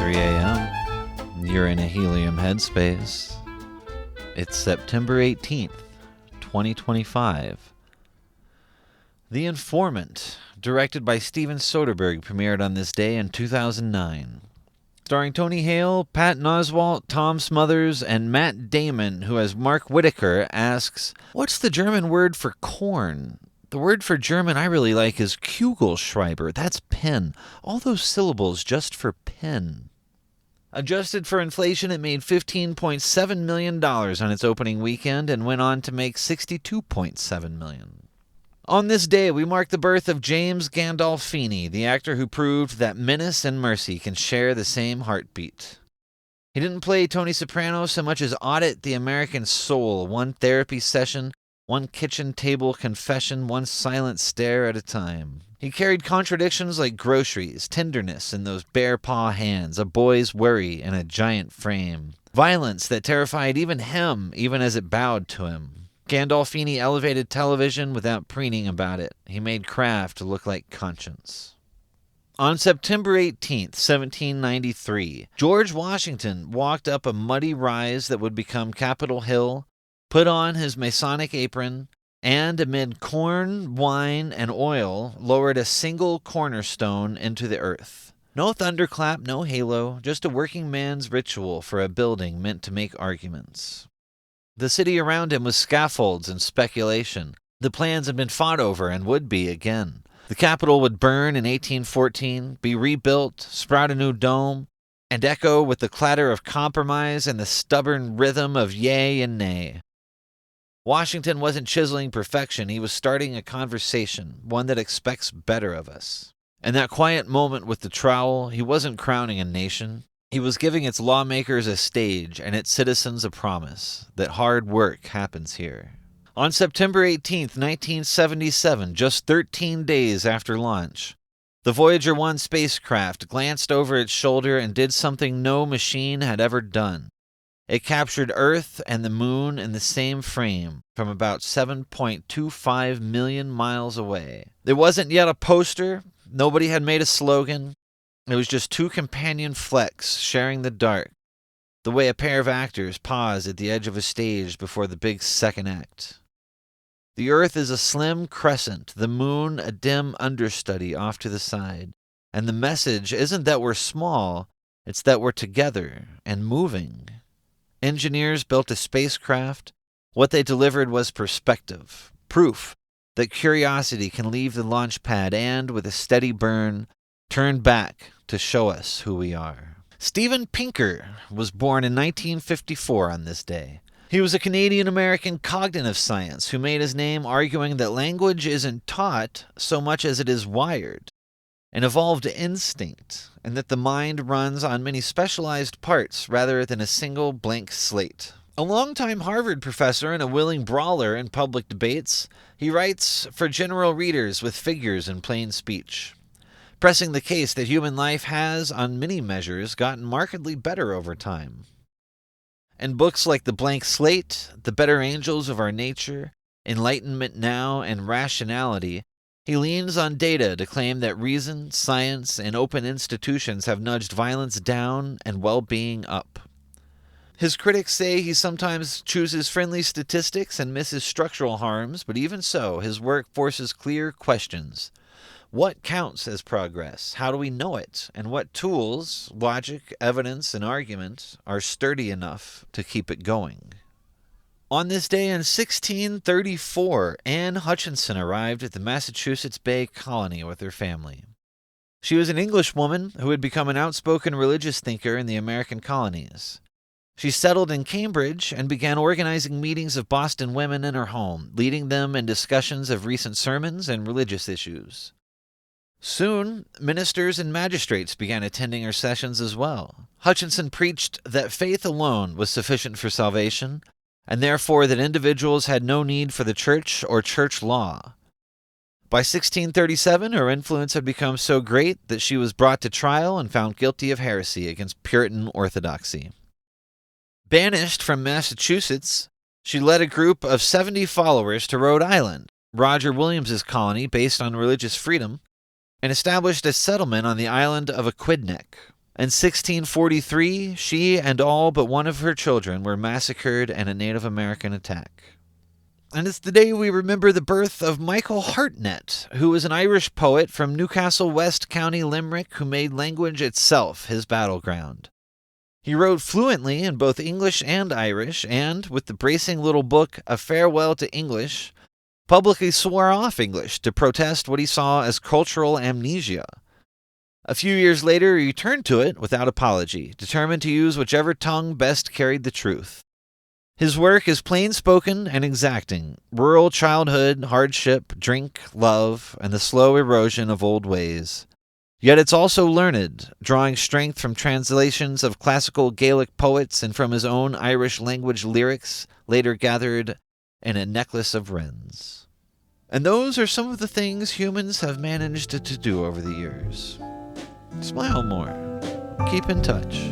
3 a.m. You're in a helium headspace. It's September 18th, 2025. The Informant, directed by Steven Soderbergh, premiered on this day in 2009. Starring Tony Hale, Patton Oswalt, Tom Smothers, and Matt Damon, who as Mark Whitaker asks, "What's the German word for corn?" The word for German I really like is Kugelschreiber. That's pen. All those syllables just for pen. Adjusted for inflation, it made $15.7 million on its opening weekend and went on to make $62.7 million. On this day, we mark the birth of James Gandolfini, the actor who proved that menace and mercy can share the same heartbeat. He didn't play Tony Soprano so much as audit the American soul, one therapy session, one kitchen table confession, one silent stare at a time. He carried contradictions like groceries, tenderness in those bare paw hands, a boy's worry in a giant frame, violence that terrified even him, even as it bowed to him. Gandolfini elevated television without preening about it. He made craft look like conscience. On September 18th, 1793, George Washington walked up a muddy rise that would become Capitol Hill, put on his Masonic apron, and amid corn, wine, and oil, lowered a single cornerstone into the earth. No thunderclap, no halo, just a working man's ritual for a building meant to make arguments. The city around him was scaffolds and speculation. The plans had been fought over and would be again. The Capitol would burn in 1814, be rebuilt, sprout a new dome, and echo with the clatter of compromise and the stubborn rhythm of yay and nay. Washington wasn't chiseling perfection, he was starting a conversation, one that expects better of us. In that quiet moment with the trowel, he wasn't crowning a nation. He was giving its lawmakers a stage and its citizens a promise that hard work happens here. On September 18th, 1977, just 13 days after launch, the Voyager 1 spacecraft glanced over its shoulder and did something no machine had ever done. It captured Earth and the Moon in the same frame from about 7.25 million miles away. It wasn't yet a poster. Nobody had made a slogan. It was just two companion flecks sharing the dark, the way a pair of actors pause at the edge of a stage before the big second act. The Earth is a slim crescent, the Moon a dim understudy off to the side. And the message isn't that we're small, it's that we're together and moving. Engineers built a spacecraft. What they delivered was perspective, proof that curiosity can leave the launch pad and, with a steady burn, turn back to show us who we are. Steven Pinker was born in 1954 on this day. He was a Canadian-American cognitive science who made his name arguing that language isn't taught so much as it is wired, an evolved instinct, and that the mind runs on many specialized parts rather than a single blank slate. A longtime Harvard professor and a willing brawler in public debates, he writes for general readers with figures and plain speech, pressing the case that human life has, on many measures, gotten markedly better over time. In books like The Blank Slate, The Better Angels of Our Nature, Enlightenment Now, and Rationality, he leans on data to claim that reason, science, and open institutions have nudged violence down and well-being up. His critics say he sometimes chooses friendly statistics and misses structural harms, but even so, his work forces clear questions. What counts as progress? How do we know it? And what tools, logic, evidence, and argument are sturdy enough to keep it going? On this day in 1634, Anne Hutchinson arrived at the Massachusetts Bay Colony with her family. She was an Englishwoman who had become an outspoken religious thinker in the American colonies. She settled in Cambridge and began organizing meetings of Boston women in her home, leading them in discussions of recent sermons and religious issues. Soon, ministers and magistrates began attending her sessions as well. Hutchinson preached that faith alone was sufficient for salvation, and therefore that individuals had no need for the church or church law. By 1637, her influence had become so great that she was brought to trial and found guilty of heresy against Puritan orthodoxy. Banished from Massachusetts, she led a group of 70 followers to Rhode Island, Roger Williams's colony based on religious freedom, and established a settlement on the island of Aquidneck. In 1643, she and all but one of her children were massacred in a Native American attack. And it's the day we remember the birth of Michael Hartnett, who was an Irish poet from Newcastle West County, Limerick, who made language itself his battleground. He wrote fluently in both English and Irish, and, with the bracing little book A Farewell to English, publicly swore off English to protest what he saw as cultural amnesia. A few years later, he returned to it without apology, determined to use whichever tongue best carried the truth. His work is plain-spoken and exacting, rural childhood, hardship, drink, love, and the slow erosion of old ways. Yet it's also learned, drawing strength from translations of classical Gaelic poets and from his own Irish language lyrics, later gathered in A Necklace of Wrens. And those are some of the things humans have managed to do over the years. Smile more. Keep in touch.